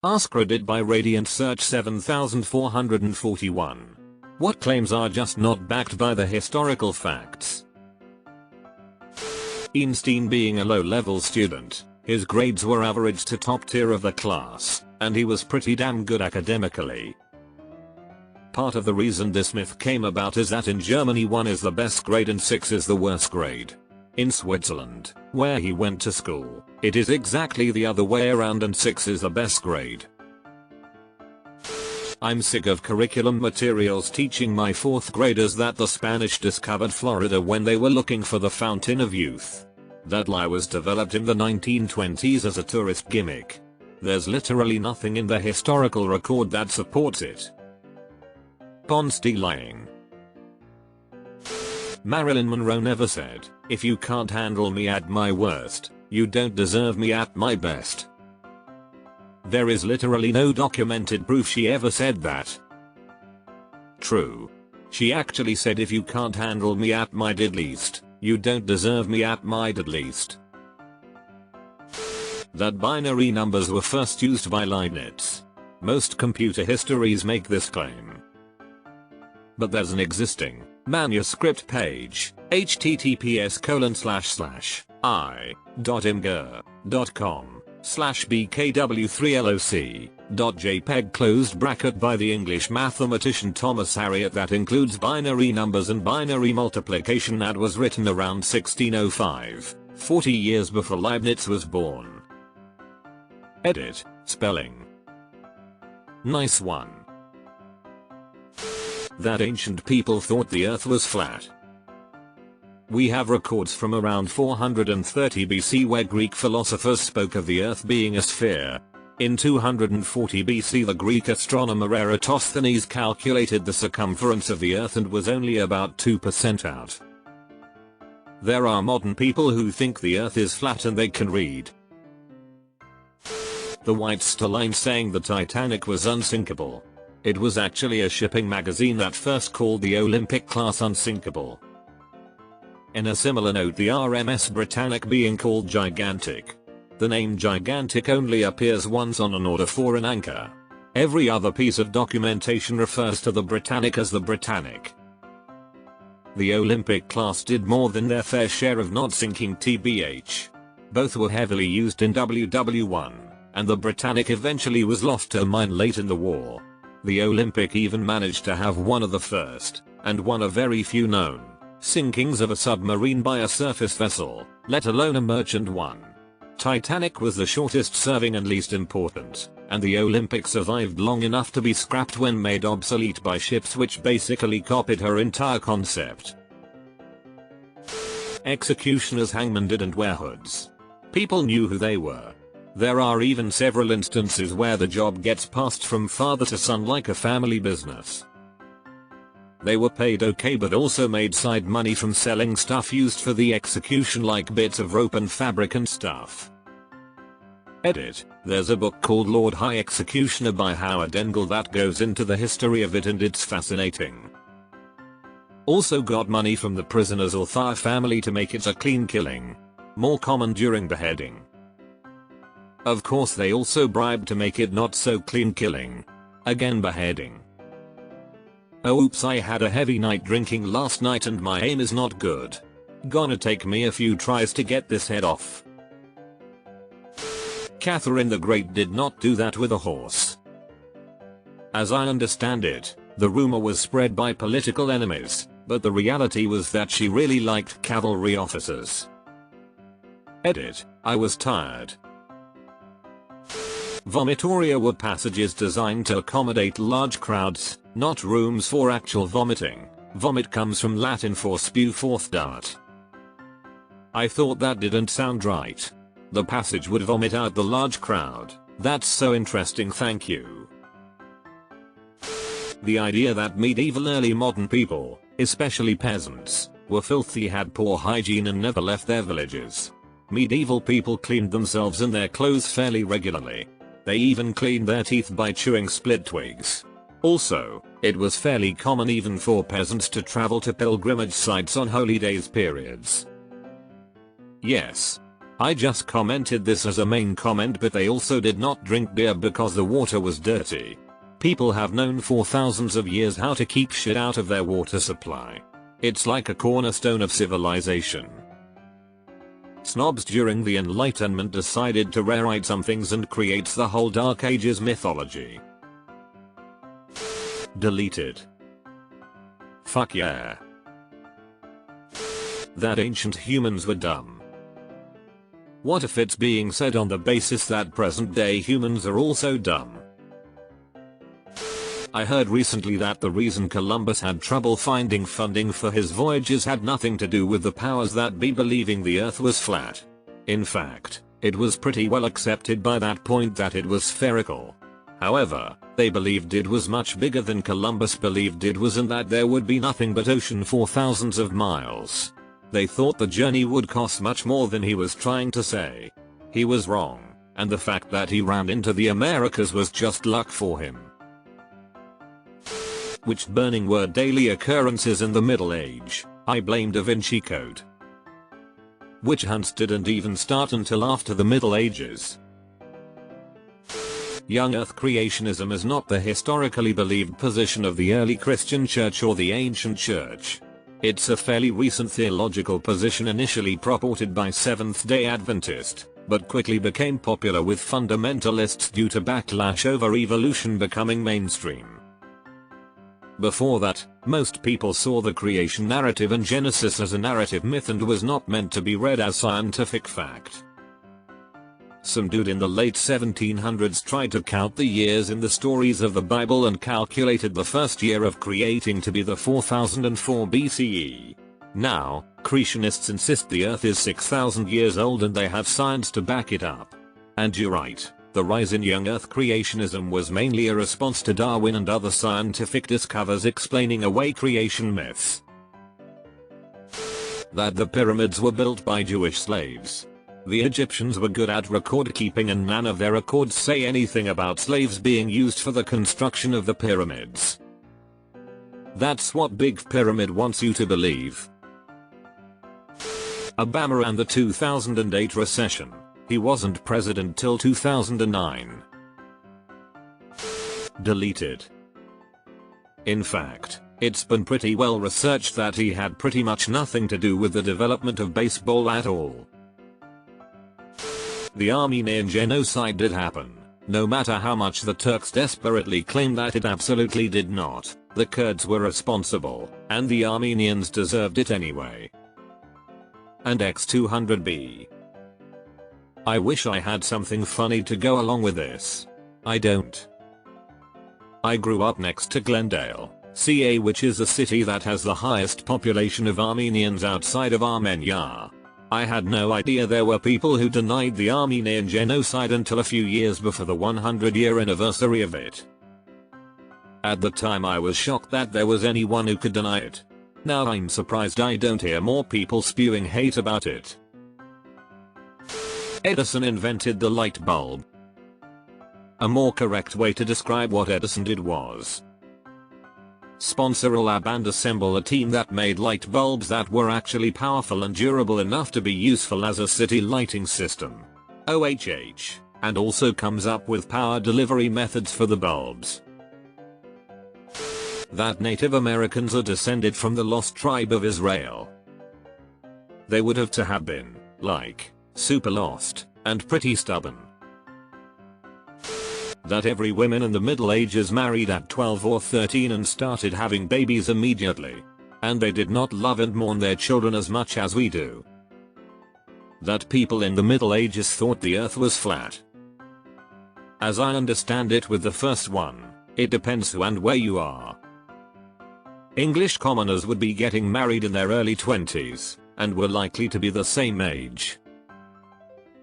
AskReddit by Radiant Search 7441. What claims are just not backed by the historical facts? Einstein being a low-level student, his grades were average to top tier of the class, and he was pretty damn good academically. Part of the reason this myth came about is that in Germany 1 is the best grade and 6 is the worst grade. In Switzerland, where he went to school, it is exactly the other way around and 6 is the best grade. I'm sick of curriculum materials teaching my 4th graders that the Spanish discovered Florida when they were looking for the fountain of youth. That lie was developed in the 1920s as a tourist gimmick. There's literally nothing in the historical record that supports it. Honesty lying. Marilyn Monroe never said, "If you can't handle me at my worst, you don't deserve me at my best." There is literally no documented proof she ever said that. True. She actually said, "If you can't handle me at my did least, you don't deserve me at my did least." That binary numbers were first used by Leibniz. Most computer histories make this claim. But there's an existing manuscript page, https://i.imgur.com/bkw3loc.jpg by the English mathematician Thomas Harriot that includes binary numbers and binary multiplication that was written around 1605, 40 years before Leibniz was born. Edit, spelling. Nice one. That ancient people thought the earth was flat. We have records from around 430 BC where Greek philosophers spoke of the earth being a sphere. In 240 BC the Greek astronomer Eratosthenes calculated the circumference of the earth and was only about 2% out. There are modern people who think the earth is flat and they can read the White Star Line saying the Titanic was unsinkable. It was actually a shipping magazine that first called the Olympic class unsinkable. In a similar note, the RMS Britannic being called gigantic. The name gigantic only appears once on an order for an anchor. Every other piece of documentation refers to the Britannic as the Britannic. The Olympic class did more than their fair share of not sinking tbh. Both were heavily used in WW1, and the Britannic eventually was lost to a mine late in the war. The Olympic even managed to have one of the first, and one of very few known, sinkings of a submarine by a surface vessel, let alone a merchant one. Titanic was the shortest serving and least important, and the Olympic survived long enough to be scrapped when made obsolete by ships which basically copied her entire concept. Executioners hangmen didn't wear hoods. People knew who they were. There are even several instances where the job gets passed from father to son like a family business. They were paid okay but also made side money from selling stuff used for the execution like bits of rope and fabric and stuff. Edit, there's a book called Lord High Executioner by Howard Engel that goes into the history of it and it's fascinating. Also got money from the prisoners or Thar family to make it a clean killing. More common during beheading. Of course they also bribed to make it not so clean killing. Again beheading. Oh oops, I had a heavy night drinking last night and my aim is not good. Gonna take me a few tries to get this head off. Catherine the Great did not do that with a horse. As I understand it, the rumor was spread by political enemies, but the reality was that she really liked cavalry officers. Edit, I was tired. Vomitoria were passages designed to accommodate large crowds, not rooms for actual vomiting. Vomit comes from Latin for spew forth dart. I thought that didn't sound right. The passage would vomit out the large crowd. That's so interesting, thank you. The idea that medieval early modern people, especially peasants, were filthy, had poor hygiene and never left their villages. Medieval people cleaned themselves and their clothes fairly regularly. They even cleaned their teeth by chewing split twigs. Also, it was fairly common even for peasants to travel to pilgrimage sites on holy days periods. Yes. I just commented this as a main comment, but they also did not drink beer because the water was dirty. People have known for thousands of years how to keep shit out of their water supply. It's like a cornerstone of civilization. Snobs during the Enlightenment decided to rewrite some things and creates the whole Dark Ages mythology. Deleted. Fuck yeah. That ancient humans were dumb. What if it's being said on the basis that present day humans are also dumb? I heard recently that the reason Columbus had trouble finding funding for his voyages had nothing to do with the powers that be believing the earth was flat. In fact, it was pretty well accepted by that point that it was spherical. However, they believed it was much bigger than Columbus believed it was, and that there would be nothing but ocean for thousands of miles. They thought the journey would cost much more than he was trying to say. He was wrong, and the fact that he ran into the Americas was just luck for him. Which burning were daily occurrences in the Middle Age. I blame Da Vinci Code. Witch hunts didn't even start until after the Middle Ages. Young Earth creationism is not the historically believed position of the early Christian church or the ancient church. It's a fairly recent theological position initially purported by Seventh-day Adventist, but quickly became popular with fundamentalists due to backlash over evolution becoming mainstream. Before that, most people saw the creation narrative and Genesis as a narrative myth and was not meant to be read as scientific fact. Some dude in the late 1700s tried to count the years in the stories of the Bible and calculated the first year of creating to be the 4004 BCE. Now, creationists insist the earth is 6,000 years old and they have science to back it up. And you're right. The rise in young Earth creationism was mainly a response to Darwin and other scientific discoveries explaining away creation myths. That the pyramids were built by Jewish slaves. The Egyptians were good at record keeping and none of their records say anything about slaves being used for the construction of the pyramids. That's what Big Pyramid wants you to believe. Obama and the 2008 recession. He wasn't president till 2009. Deleted. In fact, it's been pretty well researched that he had pretty much nothing to do with the development of baseball at all. The Armenian genocide did happen. No matter how much the Turks desperately claim that it absolutely did not, the Kurds were responsible, and the Armenians deserved it anyway. And X200B. I wish I had something funny to go along with this. I don't. I grew up next to Glendale, CA, which is a city that has the highest population of Armenians outside of Armenia. I had no idea there were people who denied the Armenian genocide until a few years before the 100-year anniversary of it. At the time I was shocked that there was anyone who could deny it. Now I'm surprised I don't hear more people spewing hate about it. Edison invented the light bulb. A more correct way to describe what Edison did was sponsor a lab and assemble a team that made light bulbs that were actually powerful and durable enough to be useful as a city lighting system. OHH, and also comes up with power delivery methods for the bulbs. That Native Americans are descended from the lost tribe of Israel. They would have to have been, like, super lost, and pretty stubborn. That every woman in the Middle Ages married at 12 or 13 and started having babies immediately. And they did not love and mourn their children as much as we do. That people in the Middle Ages thought the earth was flat. As I understand it with the first one, it depends who and where you are. English commoners would be getting married in their early 20s, and were likely to be the same age.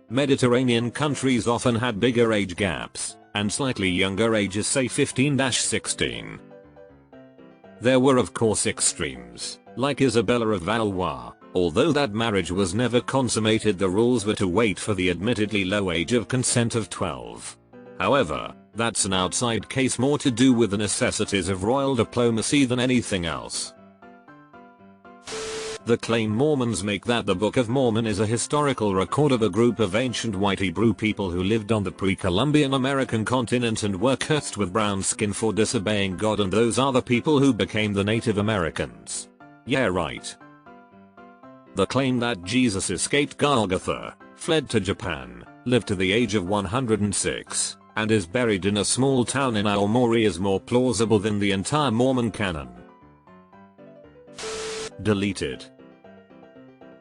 Mediterranean countries often had bigger age gaps, and slightly younger ages, say 15-16. There were of course extremes, like Isabella of Valois. Although that marriage was never consummated, the rules were to wait for the admittedly low age of consent of 12. However, that's an outside case more to do with the necessities of royal diplomacy than anything else. The claim Mormons make that the Book of Mormon is a historical record of a group of ancient white Hebrew people who lived on the pre-Columbian American continent and were cursed with brown skin for disobeying God, and those are the people who became the Native Americans. Yeah, right. The claim that Jesus escaped Golgotha, fled to Japan, lived to the age of 106, and is buried in a small town in Aomori is more plausible than the entire Mormon canon. Deleted.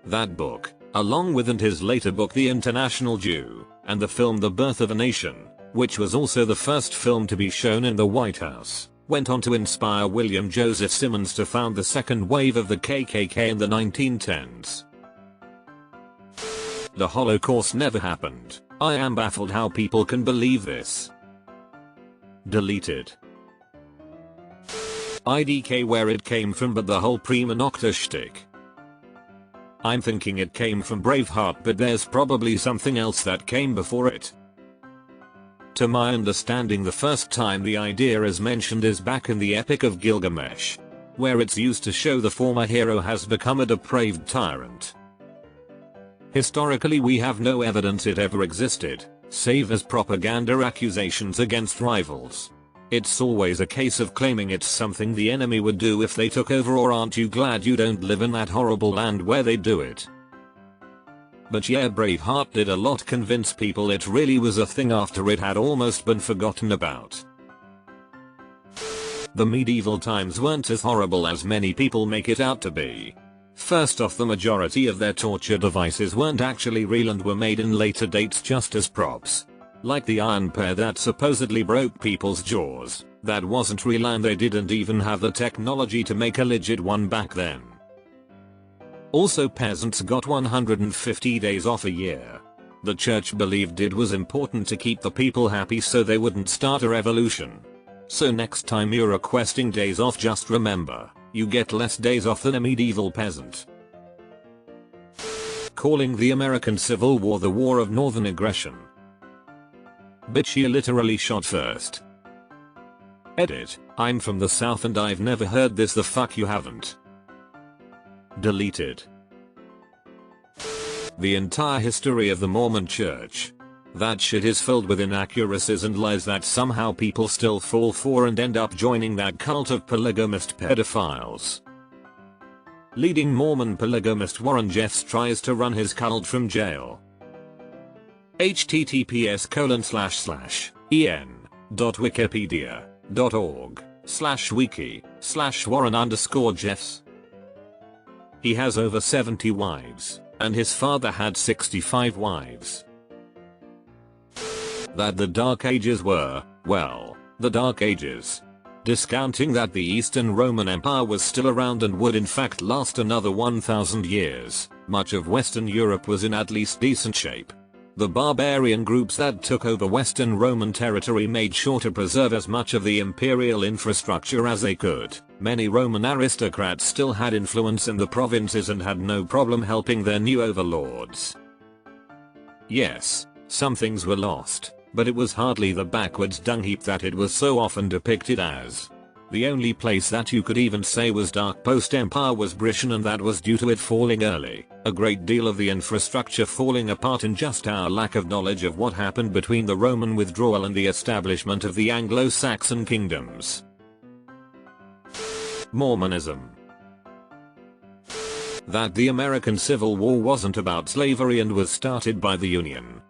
That book, along with his later book The International Jew, and the film The Birth of a Nation, which was also the first film to be shown in the White House, went on to inspire William Joseph Simmons to found the second wave of the KKK in the 1910s. The Holocaust never happened. I am baffled how people can believe this. Deleted. IDK where it came from, but the whole Prima Nocta shtick. I'm thinking it came from Braveheart, but there's probably something else that came before it. To my understanding, the first time the idea is mentioned is back in the Epic of Gilgamesh, where it's used to show the former hero has become a depraved tyrant. Historically, we have no evidence it ever existed, save as propaganda accusations against rivals. It's always a case of claiming it's something the enemy would do if they took over, or aren't you glad you don't live in that horrible land where they do it. But yeah, Braveheart did a lot convince people it really was a thing after it had almost been forgotten about. The medieval times weren't as horrible as many people make it out to be. First off, the majority of their torture devices weren't actually real and were made in later dates just as props. Like the iron pear that supposedly broke people's jaws, that wasn't real, and they didn't even have the technology to make a legit one back then. Also, peasants got 150 days off a year. The church believed it was important to keep the people happy so they wouldn't start a revolution. So next time you're requesting days off, just remember, you get less days off than a medieval peasant. Calling the American Civil War the War of Northern Aggression. Bitch, you literally shot first. Edit. I'm from the South and I've never heard this. The fuck you haven't. Deleted. The entire history of the Mormon Church. That shit is filled with inaccuracies and lies that somehow people still fall for and end up joining that cult of polygamist pedophiles. Leading Mormon polygamist Warren Jeffs tries to run his cult from jail. https://en.wikipedia.org/wiki/Warren_Jeffs. He has over 70 wives, and his father had 65 wives. That the Dark Ages were, well, the Dark Ages. Discounting that the Eastern Roman Empire was still around and would in fact last another 1000 years, much of Western Europe was in at least decent shape. The barbarian groups that took over Western Roman territory made sure to preserve as much of the imperial infrastructure as they could. Many Roman aristocrats still had influence in the provinces and had no problem helping their new overlords. Yes, some things were lost, but it was hardly the backwards dung heap that it was so often depicted as. The only place that you could even say was dark post-empire was Britain, and that was due to it falling early, a great deal of the infrastructure falling apart, and just our lack of knowledge of what happened between the Roman withdrawal and the establishment of the Anglo-Saxon kingdoms. Mormonism. That the American Civil War wasn't about slavery and was started by the Union.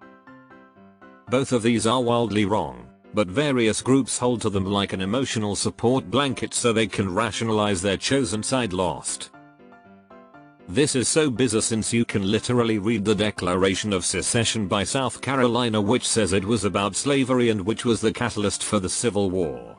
Both of these are wildly wrong, but various groups hold to them like an emotional support blanket so they can rationalize their chosen side lost. This is so bizarre since you can literally read the Declaration of Secession by South Carolina, which says it was about slavery and which was the catalyst for the Civil War.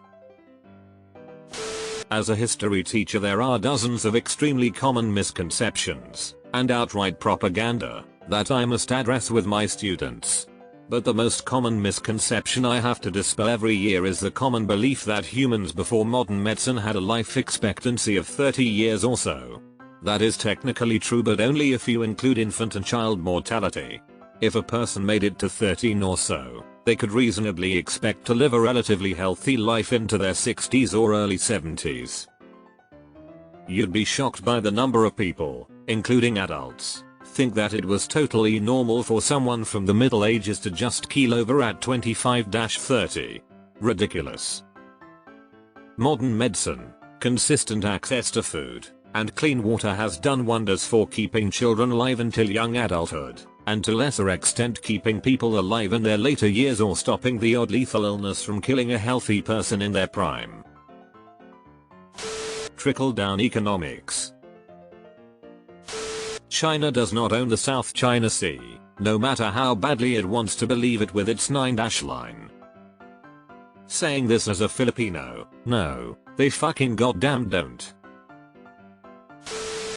As a history teacher, there are dozens of extremely common misconceptions and outright propaganda that I must address with my students. But the most common misconception I have to dispel every year is the common belief that humans before modern medicine had a life expectancy of 30 years or so. That is technically true, but only if you include infant and child mortality. If a person made it to 13 or so, they could reasonably expect to live a relatively healthy life into their 60s or early 70s. You'd be shocked by the number of people including adults, think that it was totally normal for someone from the Middle Ages to just keel over at 25-30. Ridiculous. Modern medicine, consistent access to food, and clean water has done wonders for keeping children alive until young adulthood, and to lesser extent keeping people alive in their later years or stopping the odd lethal illness from killing a healthy person in their prime. Trickle-down economics. China does not own the South China Sea, no matter how badly it wants to believe it with its 9-dash line. Saying this as a Filipino, no, they fucking goddamn don't.